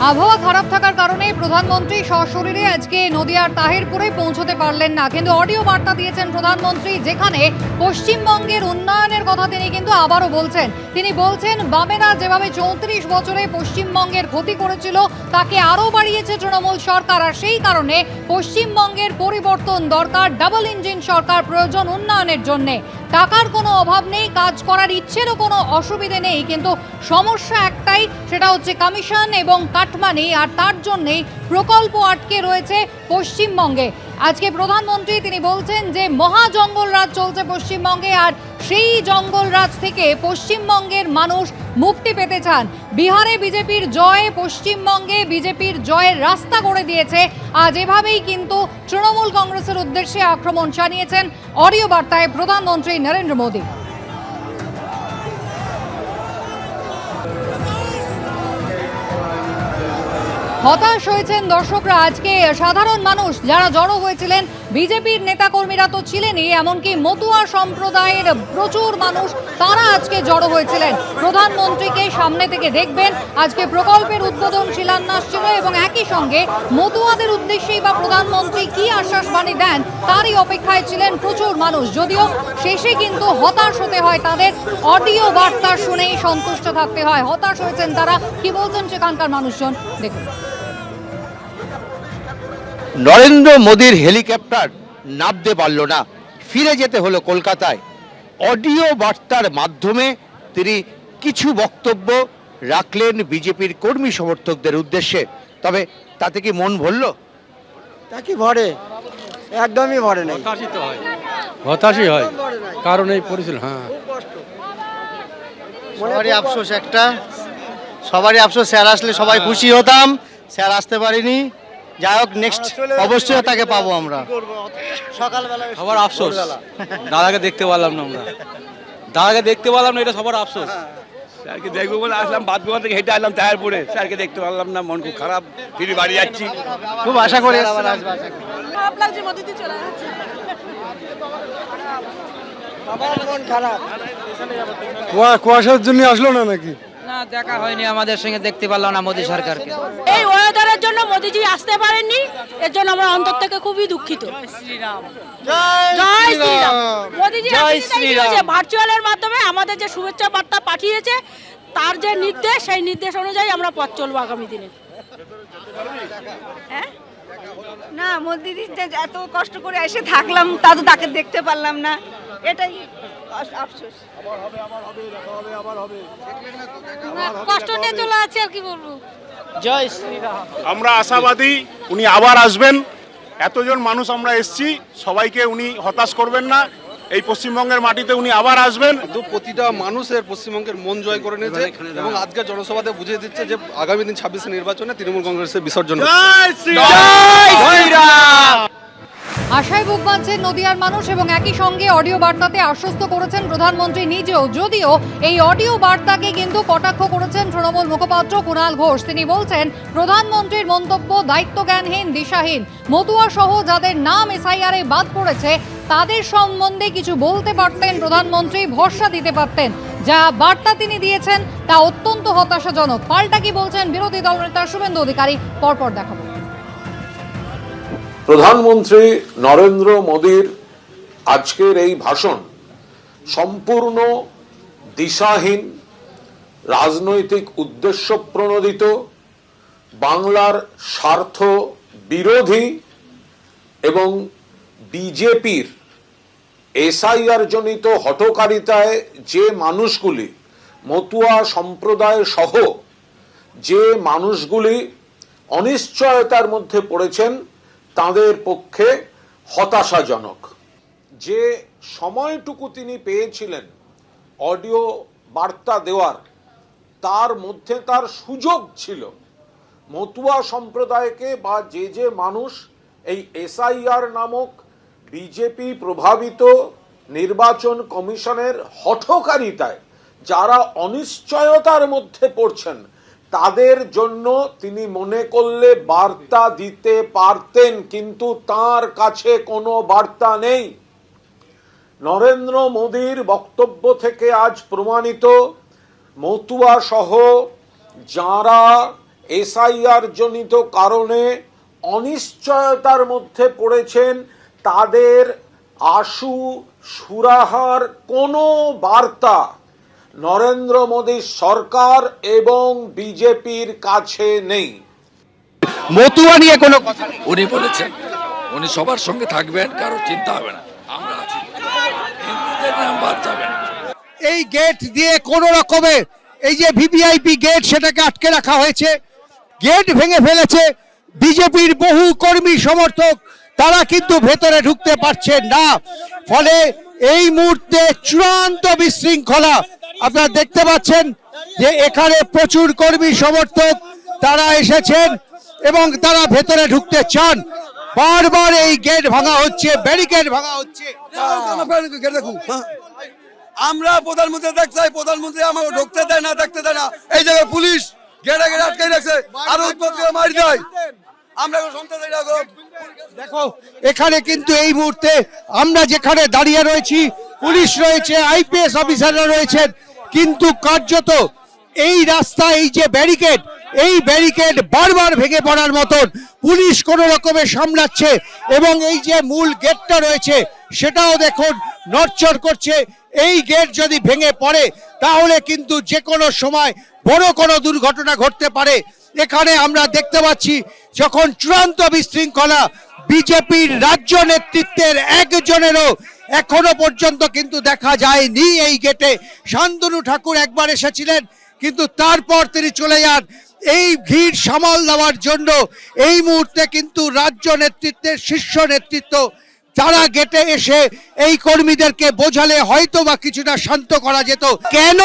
আবহাওয়া খারাপ থাকার কারণে প্রধানমন্ত্রী সশরীরে আজকে নদিয়ার তাহিরপুরে পৌঁছতে পারলেন না, কিন্তু অডিও বার্তা দিয়েছেন প্রধানমন্ত্রী, যেখানে পশ্চিমবঙ্গের উন্নয়নের কথা তিনি কিন্তু আবারও বলছেন। তিনি বলছেন বামেরা যেভাবে 34 বছরে পশ্চিমবঙ্গের ক্ষতি করেছিল তাকে আরও বাড়িয়েছে তৃণমূল সরকার, আর সেই কারণে পশ্চিমবঙ্গের পরিবর্তন দরকার, ডাবল ইঞ্জিন সরকার প্রয়োজন উন্নয়নের জন্যে। টাকার কোনো অভাব নেই, কাজ করার ইচ্ছেরও কোনো অসুবিধে নেই, কিন্তু সমস্যা একটাই, সেটা হচ্ছে কমিশন এবং কাটমানি, আর তার জন্যেই প্রকল্প আটকে রয়েছে পশ্চিমবঙ্গে। আজকে প্রধানমন্ত্রী তিনি বলছেন যে মহা জঙ্গলরাজ চলছে পশ্চিমবঙ্গে, আর সেই জঙ্গলরাজ থেকে পশ্চিমবঙ্গের মানুষ মুক্তি পেতে চান। বিহারে বিজেপির জয়, পশ্চিমবঙ্গে বিজেপির জয়ের রাস্তা করে দিয়েছে। আজ এভাবেই কিন্তু তৃণমূল কংগ্রেসের উদ্দেশ্যে আক্রমণ জানিয়েছেন অডিও বার্তায় প্রধানমন্ত্রী নরেন্দ্র মোদী। হতাশ হয়েছেন দর্শকরা। আজকে সাধারণ মানুষ যারা জড়ো হয়েছিলেন, বিজেপির নেতাকর্মীরা তো ছিলেনই, এমনকি মতুয়া সম্প্রদায়ের প্রচুর মানুষ তারা আজকে জড়ো হয়েছিলেন। প্রধানমন্ত্রীকে সামনে থেকে দেখবেন, আজকে প্রকল্পের উদ্বোধন শিলান্যাস ছিল, এবং একই সঙ্গে মতুয়াদের উদ্দেশ্যেই বা প্রধানমন্ত্রী কি আশ্বাসবাণী দেন তারই অপেক্ষায় ছিলেন প্রচুর মানুষ। যদিও শেষে কিন্তু হতাশ হতে হয় তাদের, অডিও বার্তা শুনেই সন্তুষ্ট থাকতে হয়। হতাশ হয়েছেন তারা, কি বলছেন সেখানকার মানুষজন দেখুন। নরেন্দ্র মোদীর হেলিকপ্টার নামতে পারল না, ফিরে যেতে হলো কলকাতায়। অডিও বার্তার মাধ্যমে তিনি কিছু বক্তব্য রাখলেন বিজেপির কর্মী সমর্থকদের উদ্দেশ্যে। তবে তাতে কি মন ভরল? তা কি ভরে? একদমই ভরে নাই। হতাশই হয়, কারণ এই পরিস্থিতি। হ্যাঁ, সবারই আফসোস একটা, সবারই আফসোস। স্যার আসলে সবাই খুশি হতাম, স্যার আসতে পারিনি। যাই হোক, নেক্সট অবশ্যই তাকে পাবো আমরা। সকালবেলা সবার আফসোস, দাদাকে দেখতে পারলাম না, আমরা দাদাকে দেখতে পারলাম না, এটা সবার আফসোস। স্যারকে দেখবো বলে আসলাম, বাদবিহার থেকে হেঁটে আসলাম তাহিরপুরে, স্যারকে দেখতে পারলাম না, মন খুব খারাপ, ফিরে বাড়ি যাচ্ছি। খুব আশা করি আসবে। খারাপ লাগছে, মোদিদি চলে যাচ্ছে। আমার মন খারাপ। কুয়াশার জন্য আসলো না নাকি? না, দেখা হয়নি আমাদের সঙ্গে, দেখতে পারলাম না মোদী সরকারকে। এই ওয়েদারের জন্য মোদিজি আসতে পারেননি, এর জন্য আমরা অন্তর থেকে খুবই দুঃখিত। জয় শ্রীরাম। মোদিজি ভার্চুয়ালের মাধ্যমে আমাদের যে শুভেচ্ছা বার্তা পাঠিয়েছে, তার যে নির্দেশ, সেই নির্দেশ অনুযায়ী আমরা পথ চলবো আগামী দিনে। না, মোদিজি এত কষ্ট করে এসে থাকলাম, তা তো তাকে দেখতে পারলাম না, এটাই আফসোস। কষ্ট নিয়ে চলে আছে, আর কি বলবো। জয় শ্রীরাম। আমরা আশাবাদী উনি আবার আসবেন। এতজন মানুষ আমরা এসছি, সবাইকে উনি হতাশ করবেন না। এই পশ্চিমবঙ্গের মাটিতে উনি আবার আসবেন। প্রতিটা মানুষের পশ্চিমবঙ্গের মন জয় করে নিয়েছে, এবং আজকে জনসভাতে বুঝিয়ে দিচ্ছে যে আগামী দিন 26 নির্বাচনে তৃণমূল কংগ্রেসের বিসর্জন। আশায় বুক বাঁধছেন নদিয়ার মানুষ, এবং একই সঙ্গে অডিও বার্তাতে আশ্বস্ত করেছেন প্রধানমন্ত্রী নিজেও। যদিও এই অডিও বার্তাকে কিন্তু কটাক্ষ করেছেন তৃণমূল মুখপাত্র কুণাল ঘোষ। তিনি বলছেন প্রধানমন্ত্রীর মন্তব্য দায়িত্বজ্ঞানহীন, দিশাহীন। মতুয়া সহ যাদের নাম এসআইআরে বাদ পড়েছে তাদের সম্বন্ধে কিছু বলতে পারতেন প্রধানমন্ত্রী, ভরসা দিতে পারতেন। যা বার্তা তিনি দিয়েছেন তা অত্যন্ত হতাশাজনক। পাল্টা কি বলছেন বিরোধী দলনেতা শুভেন্দু অধিকারী, পরপর দেখাবো। প্রধানমন্ত্রী নরেন্দ্র মোদীর আজকের এই ভাষণ সম্পূর্ণ দিশাহীন, রাজনৈতিক উদ্দেশ্য প্রণোদিত, বাংলার স্বার্থ বিরোধী, এবং বিজেপির এসআইআর জনিত হঠকারিতায় যে মানুষগুলি, মতুয়া সম্প্রদায় সহ যে মানুষগুলি অনিশ্চয়তার মধ্যে পড়েছেন, তাদের পক্ষে হতাশাজনক। যে সময়টুকু তিনি পেয়েছিলেন অডিও বার্তা দেওয়ার, তার মধ্যে তার সুযোগ ছিল মতুয়া সম্প্রদায়কে বা যে মানুষ এই এসআইআর নামক বিজেপি প্রভাবিত নির্বাচন কমিশনের হঠকারিতায় যারা অনিশ্চয়তার মধ্যে পড়ছেন, তাদের জন্য তিনি মনে করলে বার্তা দিতে পারতেন, কিন্তু তার কাছে কোনো বার্তা নেই। নরেন্দ্র মোদীর বক্তব্য থেকে আজ প্রমাণিত, মতুয়া সহ যারা এসআইআর জনিত কারণে অনিশ্চয়তার মধ্যে পড়েছেন, তাদের আশু সুরাহার কোনো বার্তা নরেন্দ্র মোদীর সরকার এবং বিজেপির কাছে নেই। মতুয়া নিয়ে কোনো কথা নেই। উনি বলেছেন উনি সবার সঙ্গে থাকবেন, কারো চিন্তা হবে না, আমরা আছি, হিন্দুদের নাম বাদ যাবে না। এই গেট দিয়ে কোনো রকমে এই যে ভিভিআইপি গেট সেটাকে আটকে রাখা হয়েছে, গেট ভেঙে ফেলেছে বিজেপির বহু কর্মী সমর্থক, তারা কিন্তু ভেতরে ঢুকতে পারছেন না। ফলে এই মুহূর্তে চূড়ান্ত বিশৃঙ্খলা আপনারা দেখতে পাচ্ছেন যে এখানে প্রচুর কর্মী সমর্থক তারা এসেছেন এবং তারা ভেতরে ঢুকতে চান। বারবার এই গেট ভাঙা হচ্ছে, ব্যারিকেড ভাঙা হচ্ছে। আমরা প্রধানমন্ত্রী দেখতে চাই, প্রধানমন্ত্রী আমাকে ঢুকতে দেয় না, দেখতে দেয় না। এই জায়গায় পুলিশ গেটে গেটে আটকে রাখছে, আরো উৎপাত করে মারি দেয়। আমরা শুনতে চাই না। দেখো এখানে কিন্তু এই মুহূর্তে আমরা যেখানে দাঁড়িয়ে রয়েছি, পুলিশ রয়েছে, আইপিএস অফিসাররা রয়েছেন, কিন্তু কার্যত এই রাস্তা, এই যে ব্যারিকেড, এই ব্যারিকেড বারবার ভেঙে পড়ার মতন পুলিশ কোনো রকমে সামলাচ্ছে এবং এই যে মূল গেটটা রয়েছে সেটাও দেখুন নড়চড় করছে। এই গেট যদি ভেঙে পড়ে তাহলে কিন্তু যে কোনো সময় বড় কোনো দুর্ঘটনা ঘটতে পারে। এখানে আমরা দেখতে পাচ্ছি যখন চূড়ান্ত বিশৃঙ্খলা, বিজেপির রাজ্য নেতৃত্বের একজনেরও এখনো পর্যন্ত কিন্তু দেখা যায়নি এই গেটে। শান্তনু ঠাকুর একবার এসেছিলেন, কিন্তু তারপর তিনি চলে যান। এই ভিড় সামাল দেওয়ার জন্য এই মুহূর্তে কিন্তু রাজ্য নেতৃত্বের শীর্ষ নেতৃত্ব তারা গেটে এসে এই কর্মীদেরকে বোঝালে হয়তো বা কিছুটা শান্ত করা যেত। কেন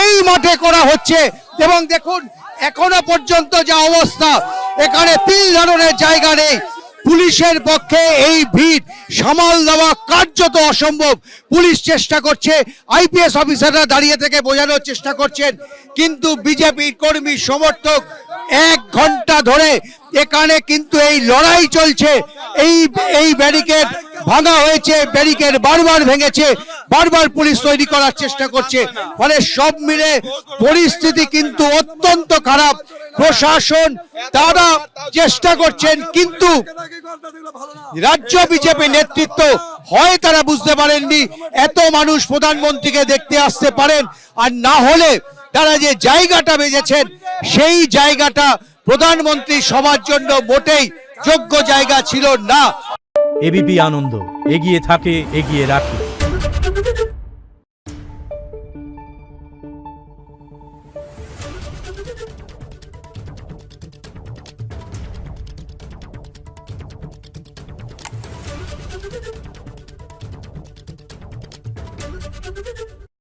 এই মাঠে করা হচ্ছে? এবং দেখুন এখনো পর্যন্ত যা অবস্থা, এখানে তিল ধরনের জায়গা নেই। পুলিশের পক্ষে এই ভিড় সামাল দেওয়া কার্যত অসম্ভব। পুলিশ চেষ্টা করছে, আইপিএস অফিসাররা দাঁড়িয়ে থেকে বোঝানোর চেষ্টা করছেন, কিন্তু বিজেপির কর্মী সমর্থক 1 ঘন্টা ধরে এখানে কিন্তু এই লড়াই চলছে। এই ব্যারিকেড ভাঙা হয়েছে, ব্যারিকেড বারবার ভেঙেছে, বারবার পুলিশ তৈরি করার চেষ্টা করছে। ফলে সব মিলে পরিস্থিতি কিন্তু অত্যন্ত খারাপ। প্রশাসন তারা চেষ্টা করছেন, কিন্তু রাজ্য বিজেপি নেতৃত্ব হয় তারা বুঝতে পারেননি এত মানুষ প্রধানমন্ত্রীকে দেখতে আসতে পারেন, আর না হলে তারা যে জায়গাটা বেজেছেন সেই জায়গাটা প্রধানমন্ত্রী সবার জন্য মোটেই যোগ্য জায়গা ছিল না। এবিপি আনন্দ, এগিয়ে থাকে, এগিয়ে রাখে।